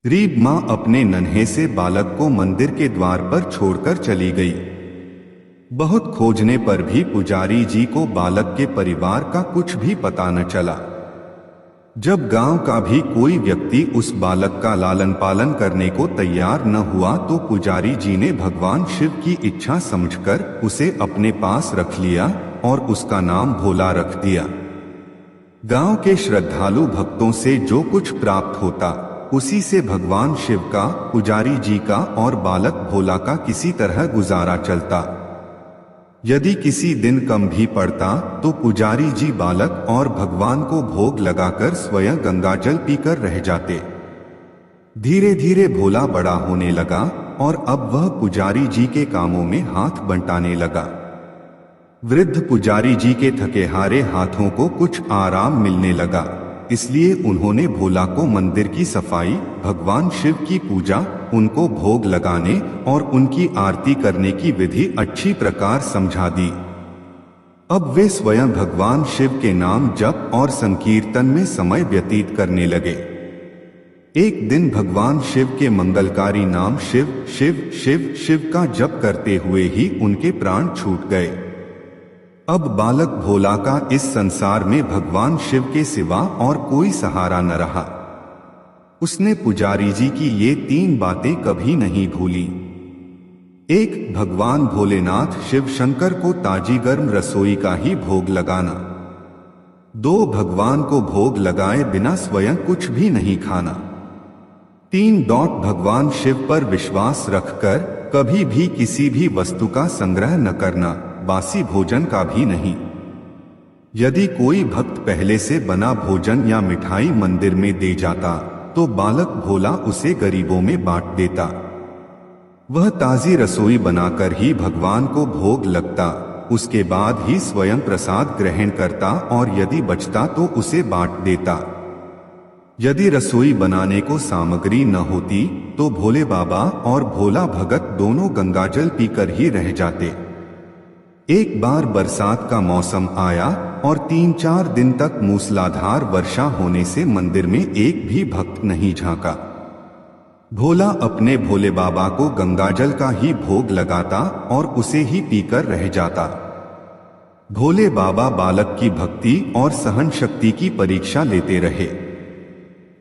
गरीब माँ अपने नन्हे से बालक को मंदिर के द्वार पर छोड़कर चली गई। बहुत खोजने पर भी पुजारी जी को बालक के परिवार का कुछ भी पता न चला। जब गांव का भी कोई व्यक्ति उस बालक का लालन पालन करने को तैयार न हुआ तो पुजारी जी ने भगवान शिव की इच्छा समझकर उसे अपने पास रख लिया और उसका नाम भोला रख दिया। गांव के श्रद्धालु भक्तों से जो कुछ प्राप्त होता उसी से भगवान शिव का, पुजारी जी का और बालक भोला का किसी तरह गुजारा चलता। यदि किसी दिन कम भी पड़ता तो पुजारी जी बालक और भगवान को भोग लगाकर स्वयं गंगाजल पीकर रह जाते। धीरे धीरे भोला बड़ा होने लगा और अब वह पुजारी जी के कामों में हाथ बंटाने लगा। वृद्ध पुजारी जी के थके हारे हाथों को कुछ आराम मिलने लगा, इसलिए उन्होंने भोला को मंदिर की सफाई, भगवान शिव की पूजा, उनको भोग लगाने और उनकी आरती करने की विधि अच्छी प्रकार समझा दी। अब वे स्वयं भगवान शिव के नाम जप और संकीर्तन में समय व्यतीत करने लगे। एक दिन भगवान शिव के मंगलकारी नाम शिव शिव शिव शिव का जप करते हुए ही उनके प्राण छूट गए। अब बालक भोला का इस संसार में भगवान शिव के सिवा और कोई सहारा न रहा। उसने पुजारी जी की ये 3 बातें कभी नहीं भूली। 1. भगवान भोलेनाथ शिव शंकर को ताजी गर्म रसोई का ही भोग लगाना। 2. भगवान को भोग लगाए बिना स्वयं कुछ भी नहीं खाना। 3. भगवान शिव पर विश्वास रखकर कभी भी किसी भी वस्तु का संग्रह न करना, बासी भोजन का भी नहीं। यदि कोई भक्त पहले से बना भोजन या मिठाई मंदिर में दे जाता तो बालक भोला उसे गरीबों में बांट देता। वह ताजी रसोई बनाकर ही भगवान को भोग लगता, उसके बाद ही स्वयं प्रसाद ग्रहण करता और यदि बचता तो उसे बांट देता। यदि रसोई बनाने को सामग्री न होती तो भोले बाबा और भोला भगत दोनों गंगाजल पीकर ही रह जाते। एक बार बरसात का मौसम आया और 3-4 दिन तक मूसलाधार वर्षा होने से मंदिर में एक भी भक्त नहीं झांका। भोला अपने भोले बाबा को गंगाजल का ही भोग लगाता और उसे ही पीकर रह जाता। भोले बाबा बालक की भक्ति और सहन शक्ति की परीक्षा लेते रहे,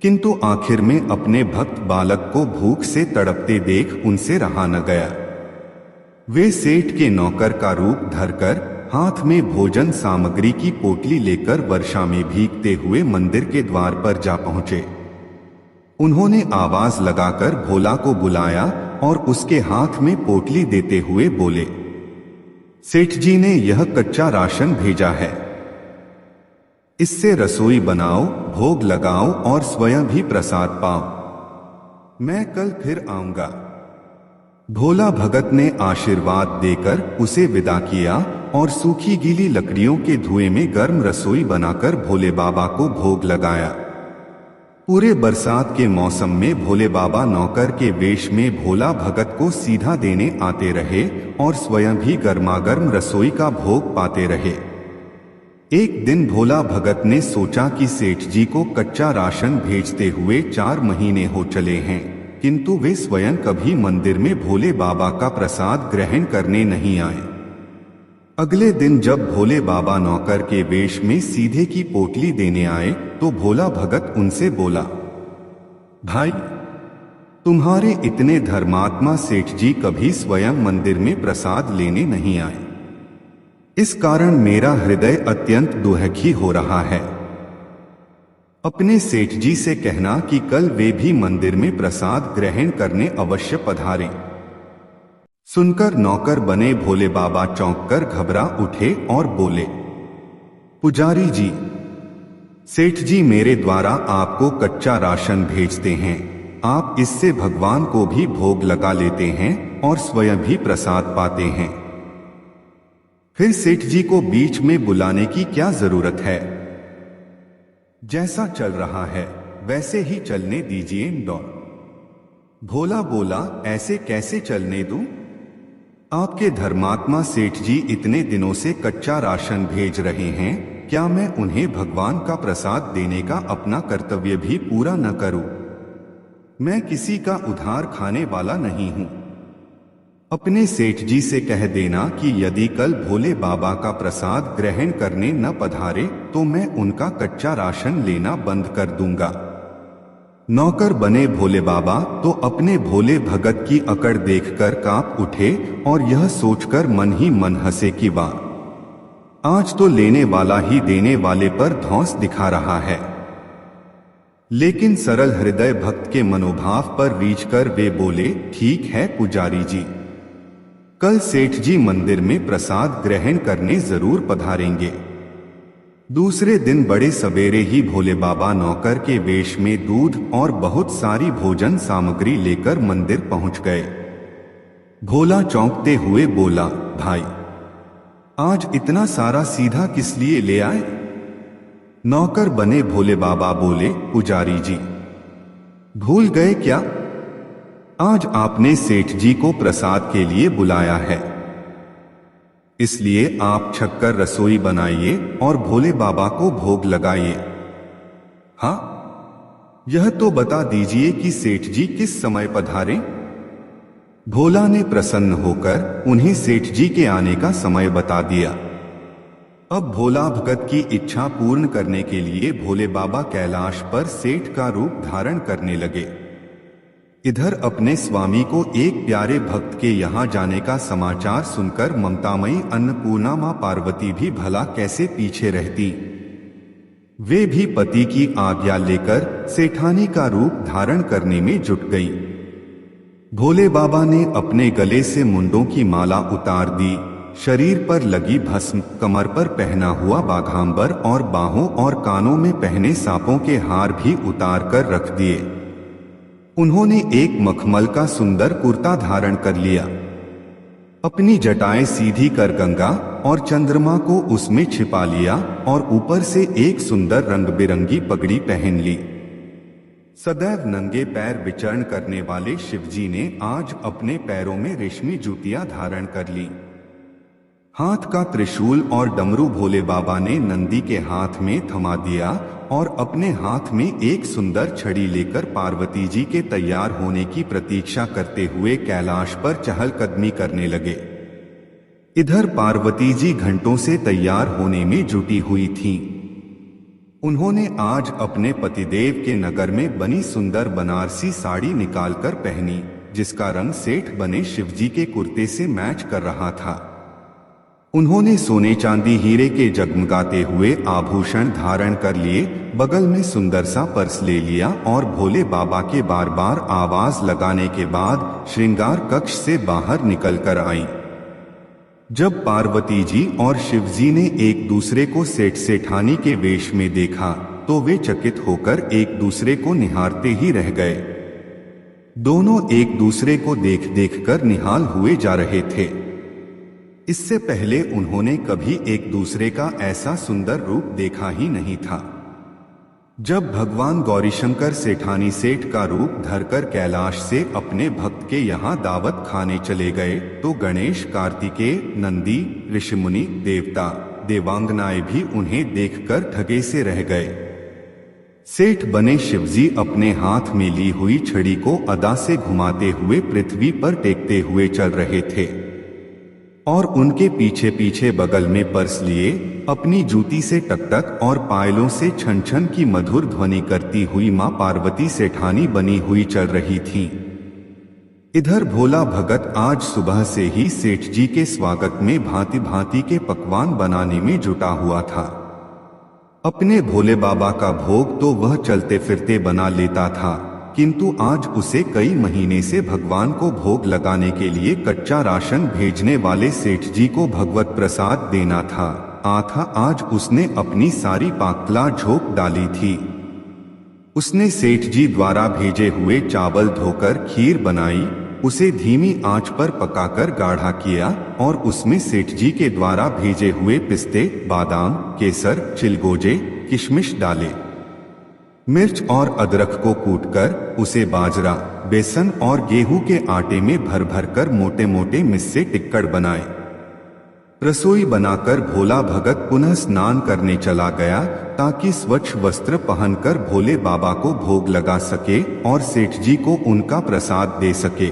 किंतु आखिर में अपने भक्त बालक को भूख से तड़पते देख उनसे रहा न गया। वे सेठ के नौकर का रूप धरकर हाथ में भोजन सामग्री की पोटली लेकर वर्षा में भीगते हुए मंदिर के द्वार पर जा पहुंचे। उन्होंने आवाज लगाकर भोला को बुलाया और उसके हाथ में पोटली देते हुए बोले, सेठ जी ने यह कच्चा राशन भेजा है, इससे रसोई बनाओ, भोग लगाओ और स्वयं भी प्रसाद पाओ। मैं कल फिर आऊंगा। भोला भगत ने आशीर्वाद देकर उसे विदा किया और सूखी गीली लकड़ियों के धुएं में गर्म रसोई बनाकर भोले बाबा को भोग लगाया। पूरे बरसात के मौसम में भोले बाबा नौकर के वेश में भोला भगत को सीधा देने आते रहे और स्वयं भी गर्मागर्म रसोई का भोग पाते रहे। एक दिन भोला भगत ने सोचा कि सेठ जी को कच्चा राशन भेजते हुए 4 महीने हो चले हैं, किंतु वे स्वयं कभी मंदिर में भोले बाबा का प्रसाद ग्रहण करने नहीं आए। अगले दिन जब भोले बाबा नौकर के वेश में सीधे की पोटली देने आए तो भोला भगत उनसे बोला, भाई, तुम्हारे इतने धर्मात्मा सेठ जी कभी स्वयं मंदिर में प्रसाद लेने नहीं आए। इस कारण मेरा हृदय अत्यंत दुखी हो रहा है। अपने सेठ जी से कहना कि कल वे भी मंदिर में प्रसाद ग्रहण करने अवश्य पधारें। सुनकर नौकर बने भोले बाबा चौंककर घबरा उठे और बोले, पुजारी जी, सेठ जी मेरे द्वारा आपको कच्चा राशन भेजते हैं, आप इससे भगवान को भी भोग लगा लेते हैं और स्वयं भी प्रसाद पाते हैं, फिर सेठ जी को बीच में बुलाने की क्या जरूरत है? जैसा चल रहा है वैसे ही चलने दीजिए। भोला बोला, ऐसे कैसे चलने दूं? आपके धर्मात्मा सेठ जी इतने दिनों से कच्चा राशन भेज रहे हैं, क्या मैं उन्हें भगवान का प्रसाद देने का अपना कर्तव्य भी पूरा न करूं? मैं किसी का उधार खाने वाला नहीं हूं। अपने सेठ जी से कह देना कि यदि कल भोले बाबा का प्रसाद ग्रहण करने न पधारे तो मैं उनका कच्चा राशन लेना बंद कर दूंगा। नौकर बने भोले बाबा तो अपने भोले भगत की अकड़ देखकर कांप उठे और यह सोचकर मन ही मन हंसे कि वाह, आज तो लेने वाला ही देने वाले पर धौंस दिखा रहा है। लेकिन सरल हृदय भक्त के मनोभाव पर रीझकर वे बोले, ठीक है पुजारी जी, कल सेठ जी मंदिर में प्रसाद ग्रहण करने जरूर पधारेंगे। दूसरे दिन बड़े सवेरे ही भोले बाबा नौकर के वेश में दूध और बहुत सारी भोजन सामग्री लेकर मंदिर पहुंच गए। भोला चौंकते हुए बोला, भाई आज इतना सारा सीधा किस लिए ले आए? नौकर बने भोले बाबा बोले, पुजारी जी भूल गए क्या? आज आपने सेठ जी को प्रसाद के लिए बुलाया है, इसलिए आप छक्कर रसोई बनाइए और भोले बाबा को भोग लगाइए। हाँ, यह तो बता दीजिए कि सेठ जी किस समय पधारे? भोला ने प्रसन्न होकर उन्हें सेठ जी के आने का समय बता दिया। अब भोला भगत की इच्छा पूर्ण करने के लिए भोले बाबा कैलाश पर सेठ का रूप धारण करने लगे। इधर अपने स्वामी को एक प्यारे भक्त के यहाँ जाने का समाचार सुनकर ममतामयी अन्नपूर्णा मां पार्वती भी भला कैसे पीछे रहती। वे भी पति की आज्ञा लेकर सेठानी का रूप धारण करने में जुट गई। भोले बाबा ने अपने गले से मुंडों की माला उतार दी, शरीर पर लगी भस्म, कमर पर पहना हुआ बाघांबर और बाहों और कानों में पहने सांपों के हार भी उतार कर रख दिए। उन्होंने एक मखमल का सुंदर कुर्ता धारण कर लिया, अपनी जटाएं सीधी कर गंगा और चंद्रमा को उसमें छिपा लिया और ऊपर से एक सुंदर रंग बिरंगी पगड़ी पहन ली। सदैव नंगे पैर विचरण करने वाले शिवजी ने आज अपने पैरों में रेशमी जूतियां धारण कर ली। हाथ का त्रिशूल और डमरू भोले बाबा ने नंदी के हाथ में थमा दिया और अपने हाथ में एक सुंदर छड़ी लेकर पार्वती जी के तैयार होने की प्रतीक्षा करते हुए कैलाश पर चहलकदमी करने लगे। इधर पार्वती जी घंटों से तैयार होने में जुटी हुई थीं। उन्होंने आज अपने पतिदेव के नगर में बनी सुंदर बनारसी साड़ी निकालकर पहनी, जिसका रंग सेठ बने शिवजी के कुर्ते से मैच कर रहा था। उन्होंने सोने चांदी हीरे के जगमगाते हुए आभूषण धारण कर लिए, बगल में सुंदर सा पर्स ले लिया और भोले बाबा के बार बार आवाज लगाने के बाद श्रृंगार कक्ष से बाहर निकलकर आई। जब पार्वती जी और शिवजी ने एक दूसरे को सेठ सेठानी के वेश में देखा तो वे चकित होकर एक दूसरे को निहारते ही रह गए। दोनों एक दूसरे को देख देख कर निहाल हुए जा रहे थे। इससे पहले उन्होंने कभी एक दूसरे का ऐसा सुंदर रूप देखा ही नहीं था। जब भगवान गौरीशंकर सेठानी सेठ का रूप धरकर कैलाश से अपने भक्त के यहाँ दावत खाने चले गए तो गणेश, कार्तिकेय, नंदी, ऋषिमुनि, देवता, देवांगनाएं भी उन्हें देखकर ठगे से रह गए। सेठ बने शिवजी अपने हाथ में ली हुई छड़ी को अदा से घुमाते हुए पृथ्वी पर टेकते हुए चल रहे थे और उनके पीछे पीछे बगल में पर्स लिए अपनी जूती से टकटक और पायलों से छन छन की मधुर ध्वनि करती हुई मां पार्वती सेठानी बनी हुई चल रही थीं। इधर भोला भगत आज सुबह से ही सेठ जी के स्वागत में भांति भांति के पकवान बनाने में जुटा हुआ था। अपने भोले बाबा का भोग तो वह चलते फिरते बना लेता था, किंतु आज उसे कई महीने से भगवान को भोग लगाने के लिए कच्चा राशन भेजने वाले सेठ जी को भगवत प्रसाद देना था। आज उसने अपनी सारी पाकला झोंक डाली थी। उसने सेठ जी द्वारा भेजे हुए चावल धोकर खीर बनाई, उसे धीमी आंच पर पकाकर गाढ़ा किया और उसमें सेठ जी के द्वारा भेजे हुए पिस्ते, बादाम, केसर, चिलगोजे, किशमिश डाले। मिर्च और अदरक को कूटकर उसे बाजरा, बेसन और गेहूं के आटे में भर भर कर मोटे मोटे मिस्से टिक्कड़ बनाए। रसोई बनाकर भोला भगत पुनः स्नान करने चला गया ताकि स्वच्छ वस्त्र पहनकर भोले बाबा को भोग लगा सके और सेठ जी को उनका प्रसाद दे सके।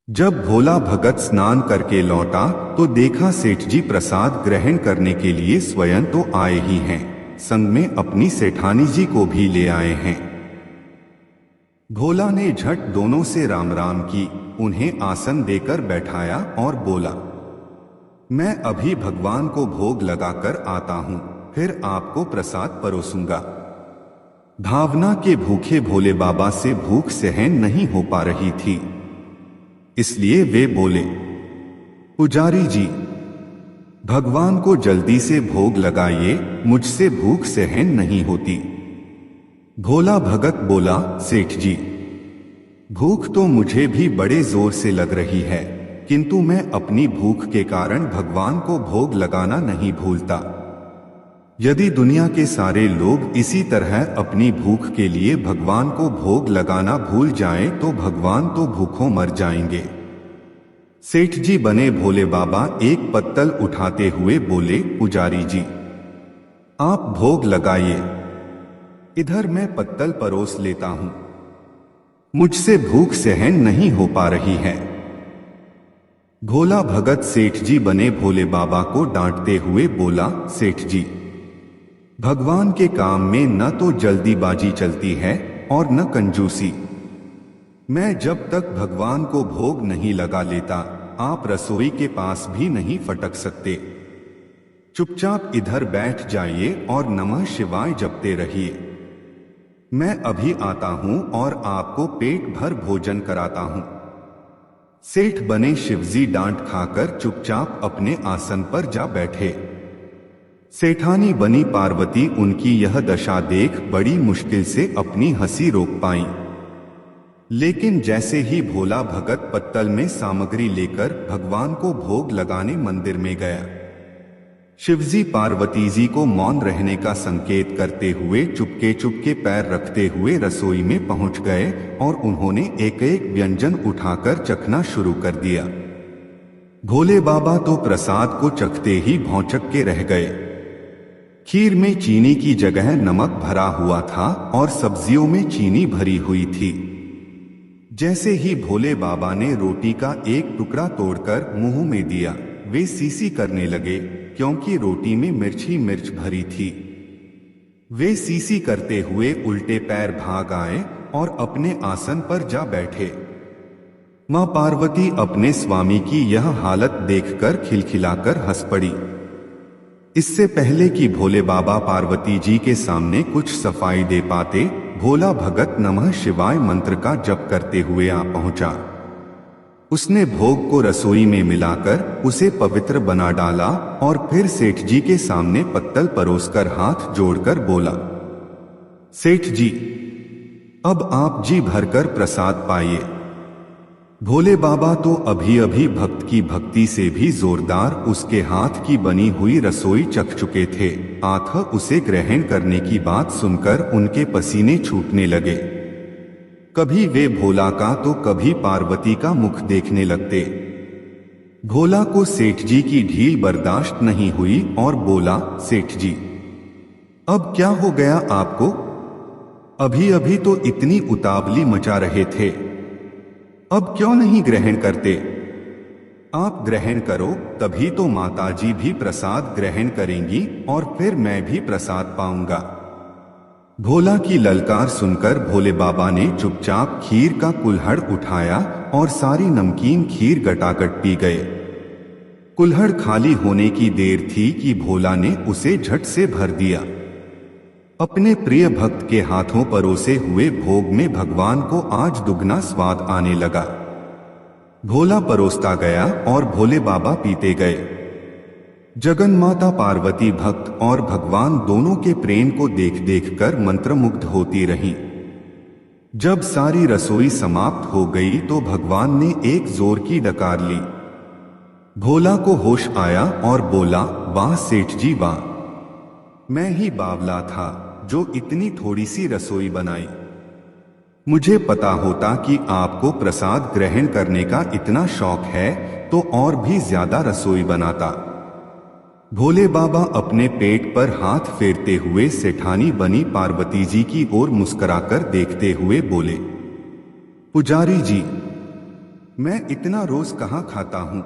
जब भोला भगत स्नान करके लौटा तो देखा सेठ जी प्रसाद ग्रहण करने के लिए स्वयं तो आए ही हैं, संग में अपनी सेठानी जी को भी ले आए हैं। भोला ने झट दोनों से राम राम की, उन्हें आसन देकर बैठाया और बोला, मैं अभी भगवान को भोग लगाकर आता हूं, फिर आपको प्रसाद परोसूंगा। भावना के भूखे भोले बाबा से भूख सहन नहीं हो पा रही थी, इसलिए वे बोले, पुजारी जी, भगवान को जल्दी से भोग लगाइए, मुझसे भूख सहन नहीं होती। भोला भगत बोला, सेठ जी, भूख तो मुझे भी बड़े जोर से लग रही है, किंतु मैं अपनी भूख के कारण भगवान को भोग लगाना नहीं भूलता। यदि दुनिया के सारे लोग इसी तरह अपनी भूख के लिए भगवान को भोग लगाना भूल जाएं तो भगवान तो भूखों मर जाएंगे। सेठ जी बने भोले बाबा एक पत्तल उठाते हुए बोले, पुजारी जी, आप भोग लगाइए, इधर मैं पत्तल परोस लेता हूं, मुझसे भूख सहन नहीं हो पा रही है। भोला भगत सेठ जी बने भोले बाबा को डांटते हुए बोला, सेठ जी, भगवान के काम में न तो जल्दीबाजी चलती है और न कंजूसी। मैं जब तक भगवान को भोग नहीं लगा लेता, आप रसोई के पास भी नहीं फटक सकते। चुपचाप इधर बैठ जाइए और नमः शिवाय जपते रहिए। मैं अभी आता हूं और आपको पेट भर भोजन कराता हूं। सेठ बने शिवजी डांट खाकर चुपचाप अपने आसन पर जा बैठे। सेठानी बनी पार्वती उनकी यह दशा देख बड़ी मुश्किल से अपनी हंसी रोक पाई। लेकिन जैसे ही भोला भगत पत्तल में सामग्री लेकर भगवान को भोग लगाने मंदिर में गया, शिवजी पार्वती जी को मौन रहने का संकेत करते हुए चुपके चुपके पैर रखते हुए रसोई में पहुंच गए और उन्होंने एक एक व्यंजन उठाकर चखना शुरू कर दिया। भोले बाबा तो प्रसाद को चखते ही भौंचक के रह गए। खीर में चीनी की जगह नमक भरा हुआ था और सब्जियों में चीनी भरी हुई थी। जैसे ही भोले बाबा ने रोटी का एक टुकड़ा तोड़कर मुंह में दिया, वे सीसी करने लगे, क्योंकि रोटी में मिर्च ही मिर्च भरी थी। वे सीसी करते हुए उल्टे पैर भाग आए और अपने आसन पर जा बैठे। मां पार्वती अपने स्वामी की यह हालत देखकर खिलखिलाकर हंस पड़ी। इससे पहले कि भोले बाबा पार्वती जी के सामने कुछ सफाई दे पाते, भोला भगत नमः शिवाय मंत्र का जप करते हुए आ पहुंचा। उसने भोग को रसोई में मिलाकर उसे पवित्र बना डाला और फिर सेठ जी के सामने पत्तल परोसकर हाथ जोड़कर बोला, सेठ जी, अब आप जी भरकर प्रसाद पाइए। भोले बाबा तो अभी अभी भक्त की भक्ति से भी जोरदार उसके हाथ की बनी हुई रसोई चख चुके थे। आंख उसे ग्रहण करने की बात सुनकर उनके पसीने छूटने लगे। कभी वे भोला का तो कभी पार्वती का मुख देखने लगते। भोला को सेठ जी की ढील बर्दाश्त नहीं हुई और बोला, सेठ जी, अब क्या हो गया आपको? अभी अभी तो इतनी उतावली मचा रहे थे, अब क्यों नहीं ग्रहण करते? आप ग्रहण करो, तभी तो माताजी भी प्रसाद ग्रहण करेंगी और फिर मैं भी प्रसाद पाऊंगा। भोला की ललकार सुनकर भोले बाबा ने चुपचाप खीर का कुल्हड़ उठाया और सारी नमकीन खीर गटागट पी गए। कुल्हड़ खाली होने की देर थी कि भोला ने उसे झट से भर दिया। अपने प्रिय भक्त के हाथों परोसे हुए भोग में भगवान को आज दुगना स्वाद आने लगा। भोला परोसता गया और भोले बाबा पीते गए। जगन्माता पार्वती भक्त और भगवान दोनों के प्रेम को देख देख कर मंत्रमुग्ध होती रहीं। जब सारी रसोई समाप्त हो गई तो भगवान ने एक जोर की डकार ली। भोला को होश आया और बोला, वाह सेठ जी वाह, मैं ही बावला था जो इतनी थोड़ी सी रसोई बनाई। मुझे पता होता कि आपको प्रसाद ग्रहण करने का इतना शौक है तो और भी ज्यादा रसोई बनाता। भोले बाबा अपने पेट पर हाथ फेरते हुए सेठानी बनी पार्वती जी की ओर मुस्कुराकर देखते हुए बोले, पुजारी जी, मैं इतना रोज कहाँ खाता हूँ,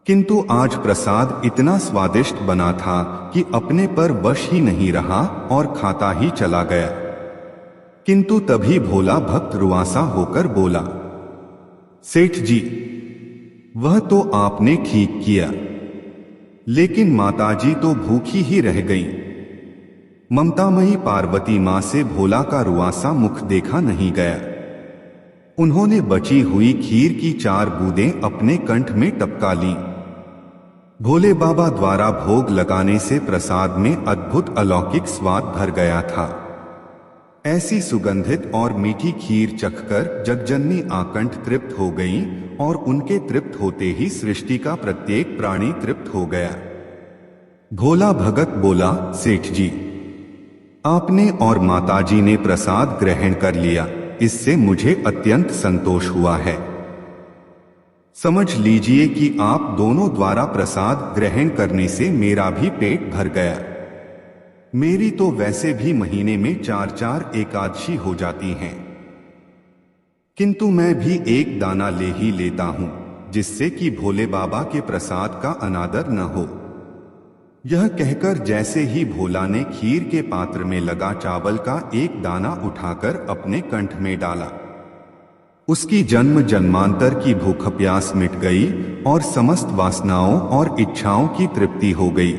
किंतु आज प्रसाद इतना स्वादिष्ट बना था कि अपने पर वश ही नहीं रहा और खाता ही चला गया। किंतु तभी भोला भक्त रुआसा होकर बोला, सेठ जी, वह तो आपने ठीक किया, लेकिन माताजी तो भूखी ही रह गईं। ममतामयी पार्वती मां से भोला का रुआसा मुख देखा नहीं गया। उन्होंने बची हुई खीर की 4 बूंदें अपने कंठ में टपका लीं। भोले बाबा द्वारा भोग लगाने से प्रसाद में अद्भुत अलौकिक स्वाद भर गया था। ऐसी सुगंधित और मीठी खीर चखकर जगजननी आकंठ तृप्त हो गईं और उनके तृप्त होते ही सृष्टि का प्रत्येक प्राणी तृप्त हो गया। भोला भगत बोला, सेठ जी, आपने और माताजी ने प्रसाद ग्रहण कर लिया, इससे मुझे अत्यंत संतोष हुआ है। समझ लीजिए कि आप दोनों द्वारा प्रसाद ग्रहण करने से मेरा भी पेट भर गया। मेरी तो वैसे भी महीने में 4-4 एकादशी हो जाती हैं, किंतु मैं भी एक दाना ले ही लेता हूं, जिससे कि भोले बाबा के प्रसाद का अनादर न हो। यह कहकर जैसे ही भोला ने खीर के पात्र में लगा चावल का एक दाना उठाकर अपने कंठ में डाला, उसकी जन्म जन्मांतर की भूख प्यास मिट गई और समस्त वासनाओं और इच्छाओं की तृप्ति हो गई।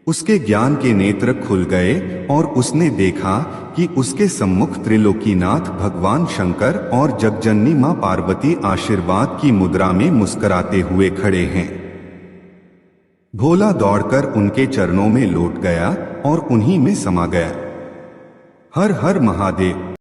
उसके ज्ञान के नेत्र खुल गए और उसने देखा कि उसके सम्मुख त्रिलोकीनाथ भगवान शंकर और जगजननी मां पार्वती आशीर्वाद की मुद्रा में मुस्कुराते हुए खड़े हैं। भोला दौड़कर उनके चरणों में लौट गया और उन्हीं में समा गया। हर हर महादेव।